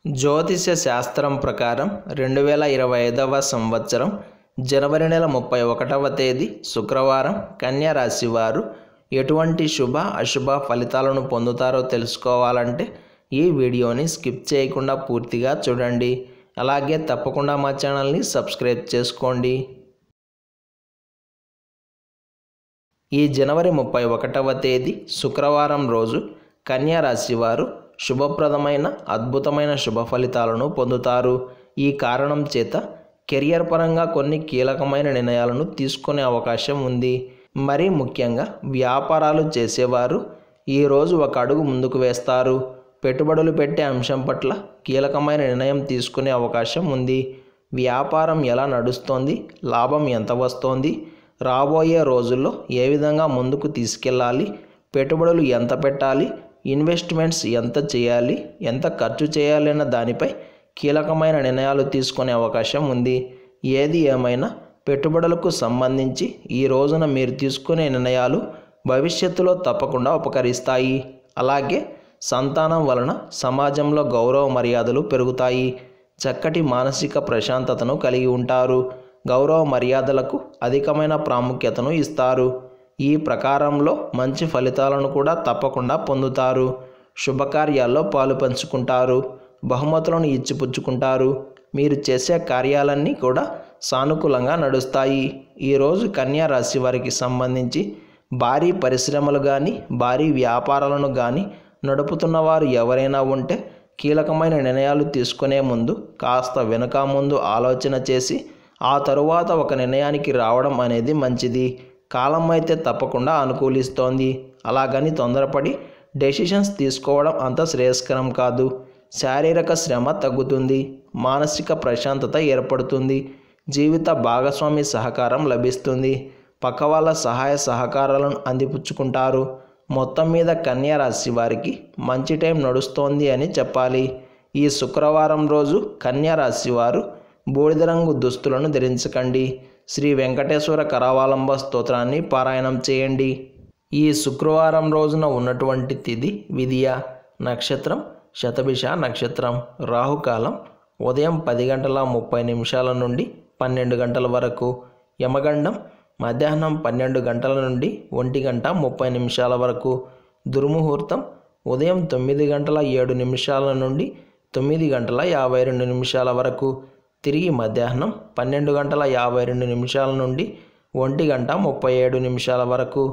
జ్యోతిష్య శాస్త్రం ప్రకారం 2025వ సంవత్సరం జనవరి నెల 31వ తేదీ శుక్రవారం కన్యా రాశి వారు ఎటువంటి శుభ అశుభ ఫలితాలను పొందుతారో తెలుసుకోవాలంటే ఈ వీడియోని స్కిప్ చేయకుండా పూర్తిగా చూడండి. అలాగే తప్పకుండా మా ఛానల్ని సబ్స్క్రైబ్ చేసుకోండి. ఈ జనవరి 31వ తేదీ శుక్రవారం రోజు కన్యా రాశి వారు శుభప్రదమైన అద్భుతమైన శుభ ఫలితాలను పొందుతారు. ఈ కారణం చేత కెరియర్ పరంగా కొన్ని కీలకమైన నిర్ణయాలను తీసుకునే అవకాశం ఉంది. మరీ ముఖ్యంగా వ్యాపారాలు చేసేవారు ఈరోజు ఒక అడుగు ముందుకు వేస్తారు. పెట్టుబడులు పెట్టే అంశం పట్ల కీలకమైన నిర్ణయం తీసుకునే అవకాశం ఉంది. వ్యాపారం ఎలా నడుస్తోంది, లాభం ఎంత వస్తోంది, రాబోయే రోజుల్లో ఏ విధంగా ముందుకు తీసుకెళ్ళాలి, పెట్టుబడులు ఎంత పెట్టాలి, ఇన్వెస్ట్మెంట్స్ ఎంత చేయాలి, ఎంత ఖర్చు చేయాలి అన్న దానిపై కీలకమైన నిర్ణయాలు తీసుకునే అవకాశం ఉంది. ఏది ఏమైనా పెట్టుబడులకు సంబంధించి ఈ రోజున మీరు తీసుకునే నిర్ణయాలు భవిష్యత్తులో తప్పకుండా ఉపకరిస్తాయి. అలాగే సంతానం వలన సమాజంలో గౌరవ మర్యాదలు పెరుగుతాయి. చక్కటి మానసిక ప్రశాంతతను కలిగి ఉంటారు. గౌరవ మర్యాదలకు అధికమైన ప్రాముఖ్యతను ఇస్తారు. ఈ ప్రకారంలో మంచి ఫలితాలను కూడా తప్పకుండా పొందుతారు. శుభకార్యాల్లో పాలు పంచుకుంటారు. బహుమతులను ఇచ్చిపుచ్చుకుంటారు. మీరు చేసే కార్యాలన్నీ కూడా సానుకూలంగా నడుస్తాయి. ఈరోజు కన్యా రాశి వారికి సంబంధించి భారీ పరిశ్రమలు కానీ భారీ వ్యాపారాలను కానీ నడుపుతున్న వారు ఎవరైనా ఉంటే కీలకమైన నిర్ణయాలు తీసుకునే ముందు కాస్త వెనుక ముందు ఆలోచన చేసి ఆ తరువాత ఒక నిర్ణయానికి రావడం అనేది మంచిది. కాలం అయితే తప్పకుండా అనుకూలిస్తోంది. అలాగని తొందరపడి డెసిషన్స్ తీసుకోవడం అంత శ్రేయస్కరం కాదు. శారీరక శ్రమ తగ్గుతుంది. మానసిక ప్రశాంతత ఏర్పడుతుంది. జీవిత భాగస్వామి సహకారం లభిస్తుంది. పక్క వాళ్ళ సహాయ సహకారాలను అందిపుచ్చుకుంటారు. మొత్తం మీద కన్యా రాశి వారికి మంచి టైం నడుస్తోంది అని చెప్పాలి. ఈ శుక్రవారం రోజు కన్యా రాశి వారు బూడిద రంగు దుస్తులను ధరించకండి. శ్రీ వెంకటేశ్వర కరావలంబ స్తోత్రాన్ని పారాయణం చేయండి. ఈ శుక్రవారం రోజున ఉన్నటువంటి తిథి విదియ, నక్షత్రం శతభిష నక్షత్రం, రాహుకాలం ఉదయం 10:30 నుండి 12 వరకు, యమగండం మధ్యాహ్నం 12 నుండి 1:30 వరకు, దుర్ముహూర్తం ఉదయం 9:07 నుండి 9:52 వరకు, తిరిగి మధ్యాహ్నం 12:52 నుండి 1:37 వరకు.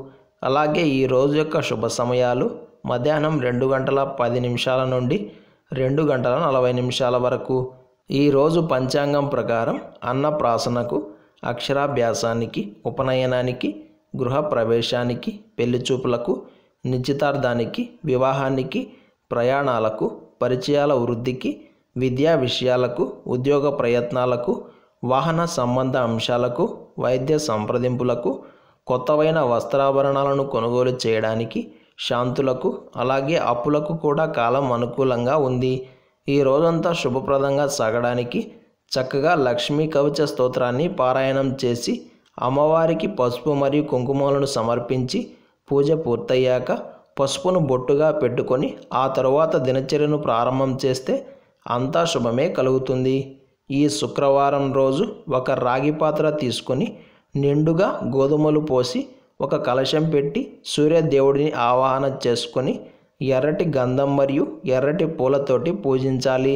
అలాగే ఈ రోజు యొక్క శుభ సమయాలు మధ్యాహ్నం 2:10 నుండి 2:40 వరకు. ఈరోజు పంచాంగం ప్రకారం అన్నప్రాసనకు, అక్షరాభ్యాసానికి, ఉపనయనానికి, గృహప్రవేశానికి, పెళ్లిచూపులకు, నిశ్చితార్థానికి, వివాహానికి, ప్రయాణాలకు, పరిచయాల వృద్ధికి, విద్యా విషయాలకు, ఉద్యోగ ప్రయత్నాలకు, వాహన సంబంధ అంశాలకు, వైద్య సంప్రదింపులకు, కొత్తవైన వస్త్రాభరణాలను కొనుగోలు చేయడానికి, శాంతులకు, అలాగే అప్పులకు కూడా కాలం అనుకూలంగా ఉంది. ఈ రోజంతా శుభప్రదంగా సాగడానికి చక్కగా లక్ష్మీ కవచ స్తోత్రాన్ని పారాయణం చేసి అమ్మవారికి పసుపు మరియు కుంకుమలను సమర్పించి పూజ పూర్తయ్యాక పసుపును బొట్టుగా పెట్టుకొని ఆ తరువాత దినచర్యను ప్రారంభం చేస్తే అంతా శుభమే కలుగుతుంది. ఈ శుక్రవారం రోజు ఒక రాగి పాత్ర తీసుకొని నిండుగా గోధుమలు పోసి ఒక కలశం పెట్టి సూర్యదేవుడిని ఆవాహన చేసుకొని ఎర్రటి గంధం మరియు ఎర్రటి పూలతోటి పూజించాలి.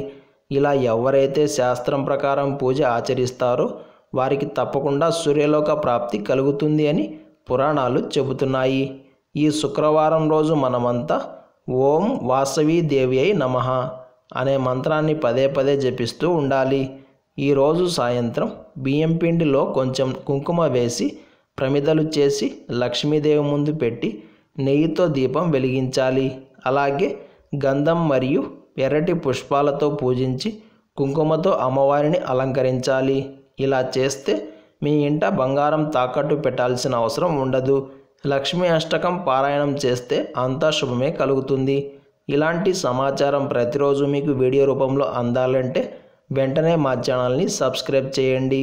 ఇలా ఎవరైతే శాస్త్రం ప్రకారం పూజ ఆచరిస్తారో వారికి తప్పకుండా సూర్యలోక ప్రాప్తి కలుగుతుంది అని పురాణాలు చెబుతున్నాయి. ఈ శుక్రవారం రోజు మనమంతా ఓం వాసవీ దేవ్యై నమః అనే మంత్రాన్ని పదే పదే జపిస్తూ ఉండాలి. ఈరోజు సాయంత్రం బియ్యం పిండిలో కొంచెం కుంకుమ వేసి ప్రమిదలు చేసి లక్ష్మీదేవి ముందు పెట్టి నెయ్యితో దీపం వెలిగించాలి. అలాగే గంధం మరియు ఎర్రటి పుష్పాలతో పూజించి కుంకుమతో అమ్మవారిని అలంకరించాలి. ఇలా చేస్తే మీ ఇంట బంగారం తాకట్టు పెట్టాల్సిన అవసరం ఉండదు. లక్ష్మీ అష్టకం పారాయణం చేస్తే అంతా శుభమే కలుగుతుంది. ఇలాంటి సమాచారం ప్రతిరోజు మీకు వీడియో రూపంలో అందాలంటే వెంటనే మా ఛానల్ని సబ్స్క్రైబ్ చేయండి.